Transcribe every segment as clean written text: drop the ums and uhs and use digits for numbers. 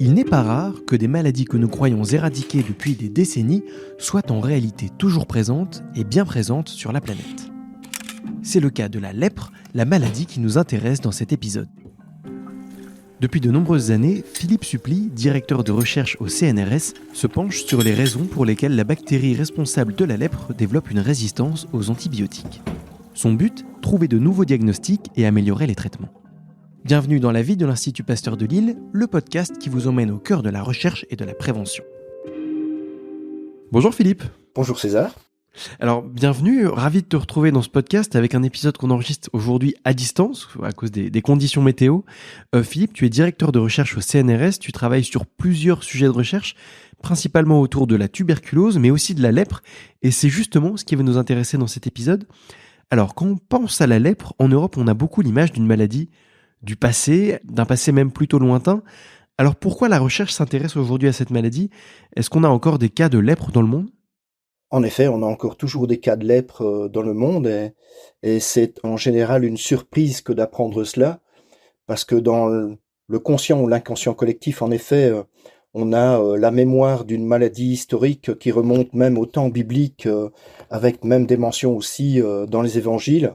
Il n'est pas rare que des maladies que nous croyons éradiquées depuis des décennies soient en réalité toujours présentes et bien présentes sur la planète. C'est le cas de la lèpre, la maladie qui nous intéresse dans cet épisode. Depuis de nombreuses années, Philippe Supply, directeur de recherche au CNRS, se penche sur les raisons pour lesquelles la bactérie responsable de la lèpre développe une résistance aux antibiotiques. Son but, trouver de nouveaux diagnostics et améliorer les traitements. Bienvenue dans la vie de l'Institut Pasteur de Lille, le podcast qui vous emmène au cœur de la recherche et de la prévention. Bonjour Philippe. Bonjour César. Alors bienvenue, ravi de te retrouver dans ce podcast avec un épisode qu'on enregistre aujourd'hui à distance à cause des conditions météo. Philippe, tu es directeur de recherche au CNRS, tu travailles sur plusieurs sujets de recherche, principalement autour de la tuberculose mais aussi de la lèpre, et c'est justement ce qui va nous intéresser dans cet épisode. Alors quand on pense à la lèpre, en Europe on a beaucoup l'image d'une maladie du passé, d'un passé même plutôt lointain. Alors pourquoi la recherche s'intéresse aujourd'hui à cette maladie ? Est-ce qu'on a encore des cas de lèpre dans le monde ? En effet, on a encore toujours des cas de lèpre dans le monde et c'est en général une surprise que d'apprendre cela parce que dans le conscient ou l'inconscient collectif, en effet, on a la mémoire d'une maladie historique qui remonte même au temps biblique avec même des mentions aussi dans les évangiles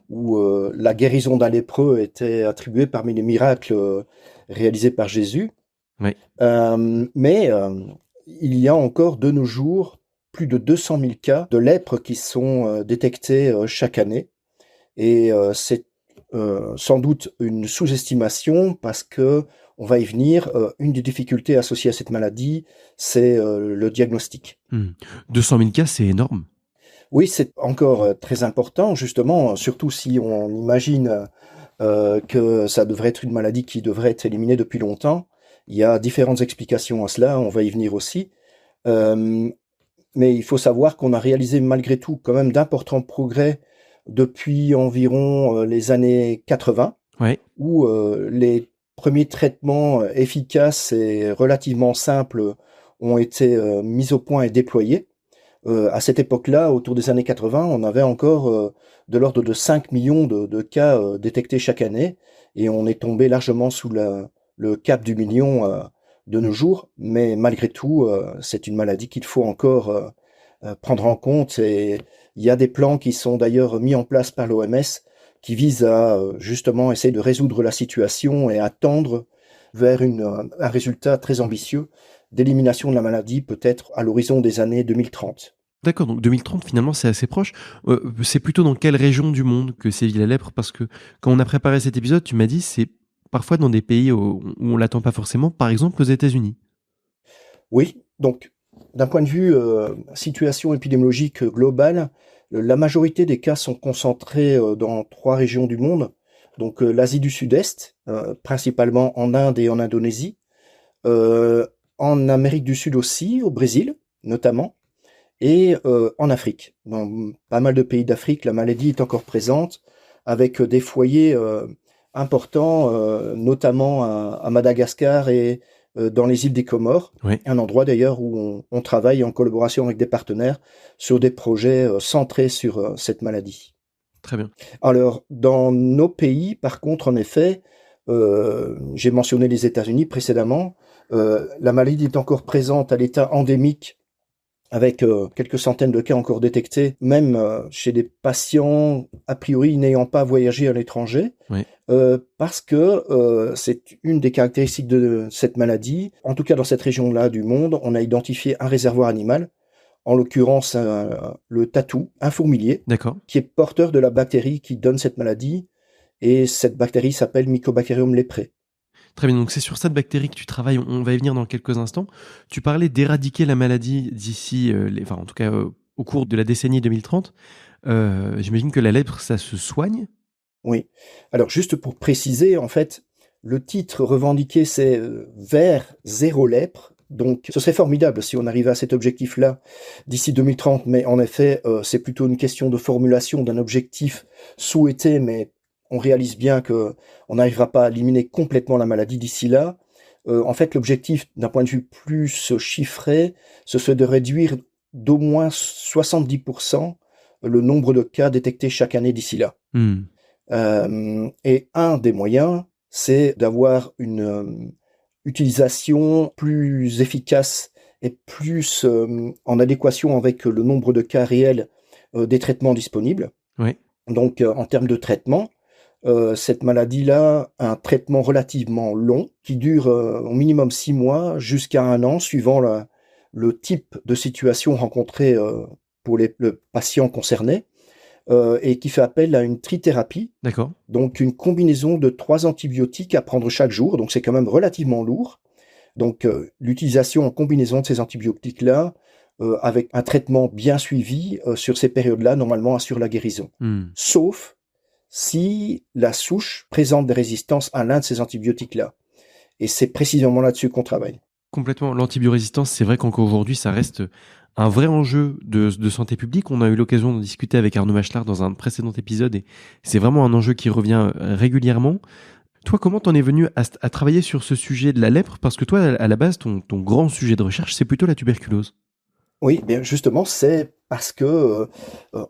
où la guérison d'un lépreux était attribuée parmi les miracles réalisés par Jésus. Oui. Mais il y a encore de nos jours plus de 200 000 cas de lèpre qui sont détectés chaque année. Et c'est sans doute une sous-estimation parce que, on va y venir, une des difficultés associées à cette maladie, c'est le diagnostic. 200 000 cas, c'est énorme. Oui, c'est encore très important, justement, surtout si on imagine que ça devrait être une maladie qui devrait être éliminée depuis longtemps. Il y a différentes explications à cela, on va y venir aussi. Mais il faut savoir qu'on a réalisé malgré tout quand même d'importants progrès depuis environ les années 80, où les premiers traitements efficaces et relativement simples ont été mis au point et déployés. À cette époque-là, autour des années 80, on avait encore de l'ordre de 5 millions de cas détectés chaque année, et on est tombé largement sous le cap du million de nos jours, mais malgré tout, c'est une maladie qu'il faut encore prendre en compte, et il y a des plans qui sont d'ailleurs mis en place par l'OMS qui visent à justement essayer de résoudre la situation et à tendre vers un résultat très ambitieux d'élimination de la maladie, peut-être à l'horizon des années 2030. D'accord, donc 2030 finalement c'est assez proche. C'est plutôt dans quelle région du monde que sévit la lèpre ? Parce que quand on a préparé cet épisode, tu m'as dit c'est parfois dans des pays où on l'attend pas forcément, par exemple aux États-Unis. Oui, donc d'un point de vue situation épidémiologique globale, la majorité des cas sont concentrés dans 3 régions du monde. Donc l'Asie du Sud-Est, principalement en Inde et en Indonésie, en Amérique du Sud aussi, au Brésil notamment, et en Afrique. Dans pas mal de pays d'Afrique, la maladie est encore présente, avec des foyers importants, notamment à Madagascar et dans les îles des Comores, un endroit d'ailleurs où on travaille en collaboration avec des partenaires sur des projets centrés sur cette maladie. Très bien. Alors, dans nos pays, par contre, en effet, j'ai mentionné les États-Unis précédemment, la maladie est encore présente à l'état endémique avec quelques centaines de cas encore détectés, même chez des patients a priori n'ayant pas voyagé à l'étranger, parce que c'est une des caractéristiques de cette maladie. En tout cas, dans cette région-là du monde, on a identifié un réservoir animal, en l'occurrence le tatou, un fourmilier, qui est porteur de la bactérie qui donne cette maladie, et cette bactérie s'appelle Mycobacterium leprae. Très bien, donc c'est sur cette bactérie que tu travailles, on va y venir dans quelques instants. Tu parlais d'éradiquer la maladie d'ici, en tout cas au cours de la décennie 2030. J'imagine que la lèpre, ça se soigne ? Oui. Alors juste pour préciser, en fait, le titre revendiqué c'est vers zéro lèpre. Donc ce serait formidable si on arrivait à cet objectif-là d'ici 2030, mais en effet, c'est plutôt une question de formulation d'un objectif souhaité, mais on réalise bien que on n'arrivera pas à éliminer complètement la maladie d'ici là. En fait, l'objectif, d'un point de vue plus chiffré, ce serait de réduire d'au moins 70% le nombre de cas détectés chaque année d'ici là. Et un des moyens, c'est d'avoir utilisation plus efficace et plus en adéquation avec le nombre de cas réels des traitements disponibles. Oui. Donc, en termes de traitement, cette maladie-là a un traitement relativement long qui dure au minimum 6 mois jusqu'à 1 an, suivant le type de situation rencontrée pour le patient concerné, et qui fait appel à une trithérapie. D'accord. Donc, une combinaison de 3 antibiotiques à prendre chaque jour. Donc, c'est quand même relativement lourd. Donc, l'utilisation en combinaison de ces antibiotiques-là, avec un traitement bien suivi sur ces périodes-là, normalement assure la guérison. Sauf si la souche présente des résistances à l'un de ces antibiotiques-là. Et c'est précisément là-dessus qu'on travaille. Complètement. L'antibiorésistance, c'est vrai qu'encore aujourd'hui, ça reste un vrai enjeu de santé publique. On a eu l'occasion d'en discuter avec Arnaud Machelard dans un précédent épisode et c'est vraiment un enjeu qui revient régulièrement. Toi, comment t'en es venu à travailler sur ce sujet de la lèpre? Parce que toi, à la base, ton grand sujet de recherche, c'est plutôt la tuberculose. Oui, bien justement, c'est parce que,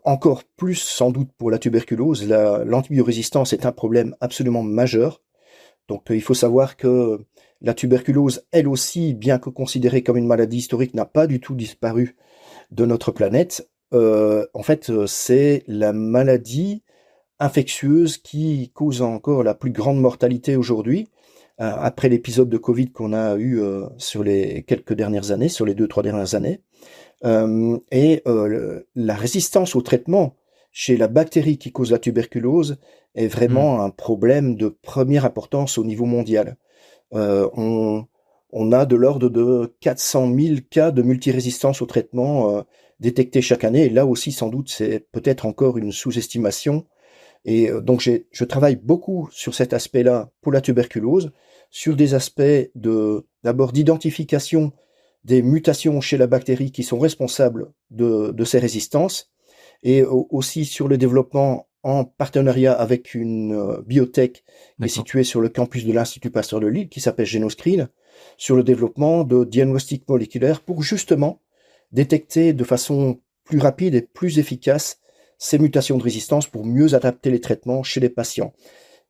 encore plus sans doute pour la tuberculose, l'antibiorésistance est un problème absolument majeur. Donc, il faut savoir que la tuberculose, elle aussi, bien que considérée comme une maladie historique, n'a pas du tout disparu de notre planète. En fait, c'est la maladie infectieuse qui cause encore la plus grande mortalité aujourd'hui, après l'épisode de Covid qu'on a eu sur les quelques dernières années, sur les 2-3 dernières années. La résistance au traitement chez la bactérie qui cause la tuberculose est vraiment un problème de première importance au niveau mondial. On a de l'ordre de 400 000 cas de multirésistance au traitement détectés chaque année. Et là aussi, sans doute, c'est peut-être encore une sous-estimation. Et donc, je travaille beaucoup sur cet aspect-là pour la tuberculose, sur des aspects d'abord d'identification des mutations chez la bactérie qui sont responsables de ces résistances, et aussi sur le développement en partenariat avec une biotech qui est située sur le campus de l'Institut Pasteur de Lille, qui s'appelle Genoscreen, sur le développement de diagnostics moléculaires pour justement détecter de façon plus rapide et plus efficace ces mutations de résistance pour mieux adapter les traitements chez les patients.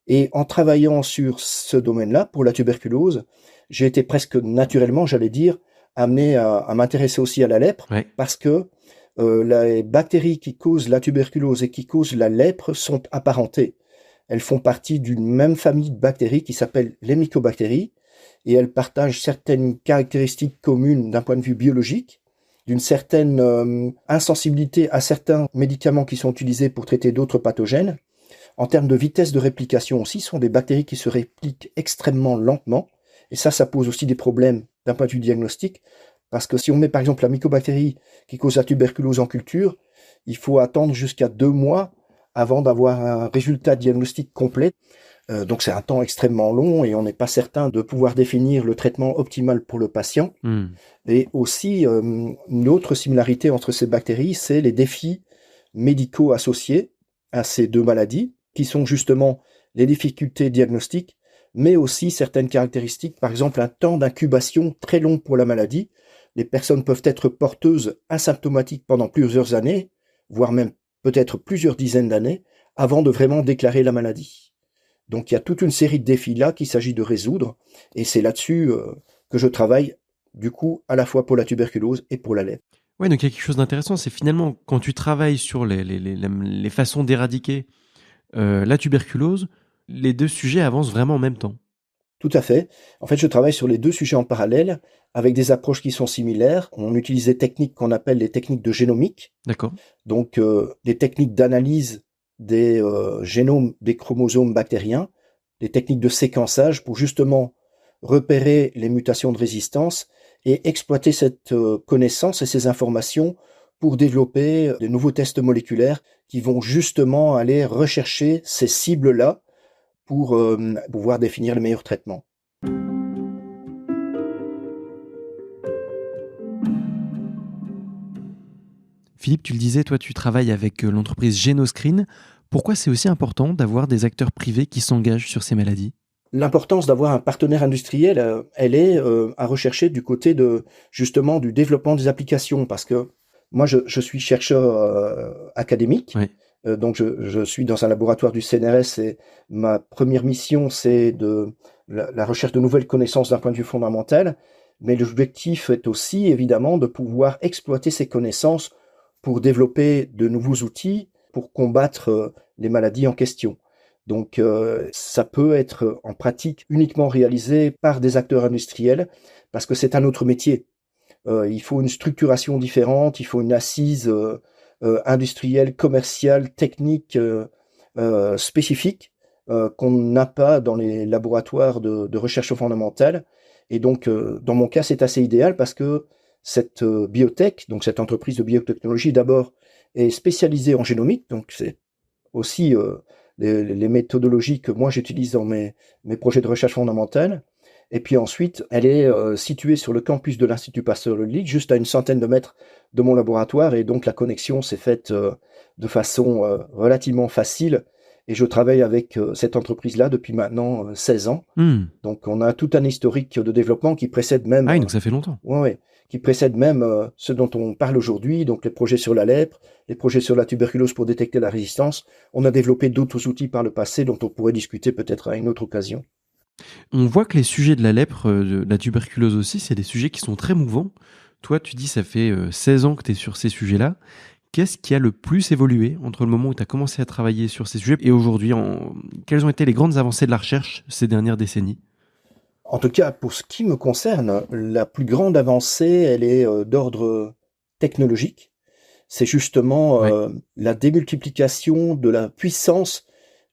Et en travaillant sur ce domaine-là, pour la tuberculose, j'ai été presque naturellement, j'allais dire, amené à m'intéresser aussi à la lèpre, parce que les bactéries qui causent la tuberculose et qui causent la lèpre sont apparentées. Elles font partie d'une même famille de bactéries qui s'appelle les mycobactéries, et elles partagent certaines caractéristiques communes d'un point de vue biologique, d'une certaine insensibilité à certains médicaments qui sont utilisés pour traiter d'autres pathogènes. En termes de vitesse de réplication aussi, ce sont des bactéries qui se répliquent extrêmement lentement, et ça pose aussi des problèmes d'un point de vue diagnostique, parce que si on met par exemple la mycobactérie qui cause la tuberculose en culture, il faut attendre jusqu'à 2 mois avant d'avoir un résultat diagnostique complet. Donc c'est un temps extrêmement long et on n'est pas certain de pouvoir définir le traitement optimal pour le patient. Et aussi, une autre similarité entre ces bactéries, c'est les défis médicaux associés à ces deux maladies, qui sont justement les difficultés diagnostiques, mais aussi certaines caractéristiques, par exemple un temps d'incubation très long pour la maladie. Les personnes peuvent être porteuses asymptomatiques pendant plusieurs années, voire même peut-être plusieurs dizaines d'années, avant de vraiment déclarer la maladie. Donc il y a toute une série de défis là qu'il s'agit de résoudre, et c'est là-dessus que je travaille, du coup, à la fois pour la tuberculose et pour la lèpre. Ouais, donc il y a quelque chose d'intéressant, c'est finalement quand tu travailles sur les façons d'éradiquer la tuberculose, les deux sujets avancent vraiment en même temps. Tout à fait. En fait, je travaille sur les deux sujets en parallèle, avec des approches qui sont similaires. On utilise des techniques qu'on appelle les techniques de génomique. D'accord. Donc, des techniques d'analyse des génomes des chromosomes bactériens, des techniques de séquençage pour justement repérer les mutations de résistance et exploiter cette connaissance et ces informations pour développer de nouveaux tests moléculaires qui vont justement aller rechercher ces cibles-là pour pouvoir définir le meilleur traitement. Philippe, tu le disais, toi tu travailles avec l'entreprise Genoscreen. Pourquoi c'est aussi important d'avoir des acteurs privés qui s'engagent sur ces maladies ? L'importance d'avoir un partenaire industriel, elle est à rechercher du côté justement du développement des applications, parce que moi je suis chercheur académique. Donc je suis dans un laboratoire du CNRS et ma première mission c'est de la recherche de nouvelles connaissances d'un point de vue fondamental, mais l'objectif est aussi évidemment de pouvoir exploiter ces connaissances pour développer de nouveaux outils pour combattre les maladies en question. Donc ça peut être en pratique uniquement réalisé par des acteurs industriels parce que c'est un autre métier. Il faut une structuration différente, il faut une assise industrielle, commerciale, technique spécifique qu'on n'a pas dans les laboratoires de recherche fondamentale. Et donc, dans mon cas, c'est assez idéal parce que cette biotech, donc cette entreprise de biotechnologie d'abord, est spécialisée en génomique. Donc, c'est aussi les méthodologies que moi j'utilise dans mes projets de recherche fondamentale. Et puis ensuite, elle est située sur le campus de l'Institut Pasteur de Lille, juste à une centaine de mètres de mon laboratoire. Et donc, la connexion s'est faite de façon relativement facile. Et je travaille avec cette entreprise-là depuis maintenant 16 ans. Donc, on a tout un historique de développement qui précède même... Ah oui, donc ça fait longtemps. Oui, qui précède même ce dont on parle aujourd'hui, donc les projets sur la lèpre, les projets sur la tuberculose pour détecter la résistance. On a développé d'autres outils par le passé dont on pourrait discuter peut-être à une autre occasion. On voit que les sujets de la lèpre, de la tuberculose aussi, c'est des sujets qui sont très mouvants. Toi, tu dis ça fait 16 ans que tu es sur ces sujets-là. Qu'est-ce qui a le plus évolué entre le moment où tu as commencé à travailler sur ces sujets et aujourd'hui? Quelles ont été les grandes avancées de la recherche ces dernières décennies? En tout cas, pour ce qui me concerne, la plus grande avancée, elle est d'ordre technologique. C'est justement la démultiplication de la puissance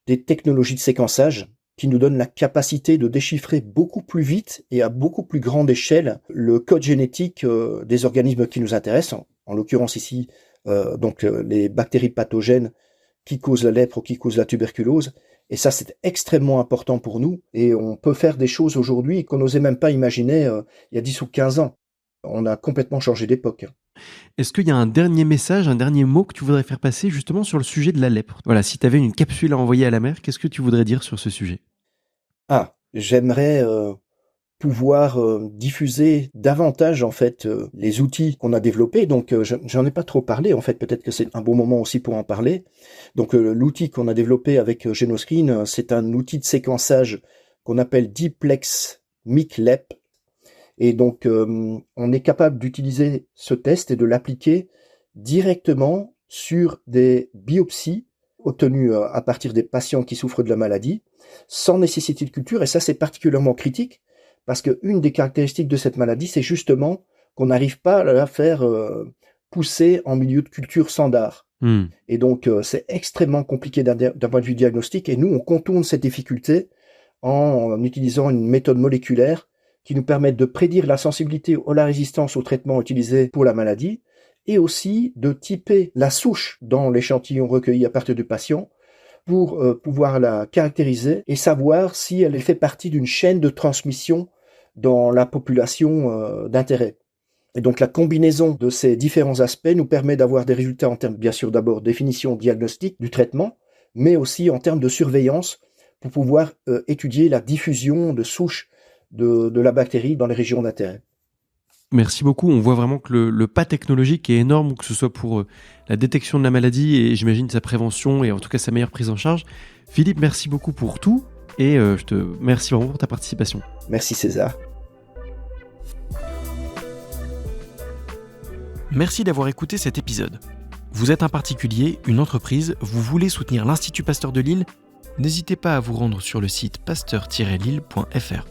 des technologies de séquençage qui nous donne la capacité de déchiffrer beaucoup plus vite et à beaucoup plus grande échelle le code génétique des organismes qui nous intéressent, en l'occurrence ici donc les bactéries pathogènes qui causent la lèpre ou qui causent la tuberculose. Et ça, c'est extrêmement important pour nous. Et on peut faire des choses aujourd'hui qu'on n'osait même pas imaginer il y a 10 ou 15 ans. On a complètement changé d'époque. Est-ce qu'il y a un dernier message, un dernier mot que tu voudrais faire passer justement sur le sujet de la lèpre? Voilà, si tu avais une capsule à envoyer à la mer, qu'est-ce que tu voudrais dire sur ce sujet? J'aimerais pouvoir diffuser davantage en fait les outils qu'on a développés. Donc j'en ai pas trop parlé, en fait peut-être que c'est un bon moment aussi pour en parler. Donc l'outil qu'on a développé avec GenoScreen, c'est un outil de séquençage qu'on appelle Diplex MIC-LEP. Et donc on est capable d'utiliser ce test et de l'appliquer directement sur des biopsies obtenues à partir des patients qui souffrent de la maladie, sans nécessité de culture. Et ça, c'est particulièrement critique, parce qu'une des caractéristiques de cette maladie, c'est justement qu'on n'arrive pas à la faire pousser en milieu de culture standard. Et donc, c'est extrêmement compliqué d'un point de vue diagnostique. Et nous, on contourne cette difficulté en utilisant une méthode moléculaire qui nous permet de prédire la sensibilité ou la résistance au traitement utilisé pour la maladie, et aussi de typer la souche dans l'échantillon recueilli à partir du patient pour pouvoir la caractériser et savoir si elle fait partie d'une chaîne de transmission dans la population d'intérêt. Et donc la combinaison de ces différents aspects nous permet d'avoir des résultats en termes, bien sûr, d'abord définition diagnostique du traitement, mais aussi en termes de surveillance pour pouvoir étudier la diffusion de souches de la bactérie dans les régions d'intérêt. Merci beaucoup. On voit vraiment que le pas technologique est énorme, que ce soit pour la détection de la maladie et j'imagine sa prévention et en tout cas sa meilleure prise en charge. Philippe, merci beaucoup pour tout et je te remercie vraiment pour ta participation. Merci César. Merci d'avoir écouté cet épisode. Vous êtes un particulier, une entreprise, vous voulez soutenir l'Institut Pasteur de Lille? N'hésitez pas à vous rendre sur le site pasteur-lille.fr.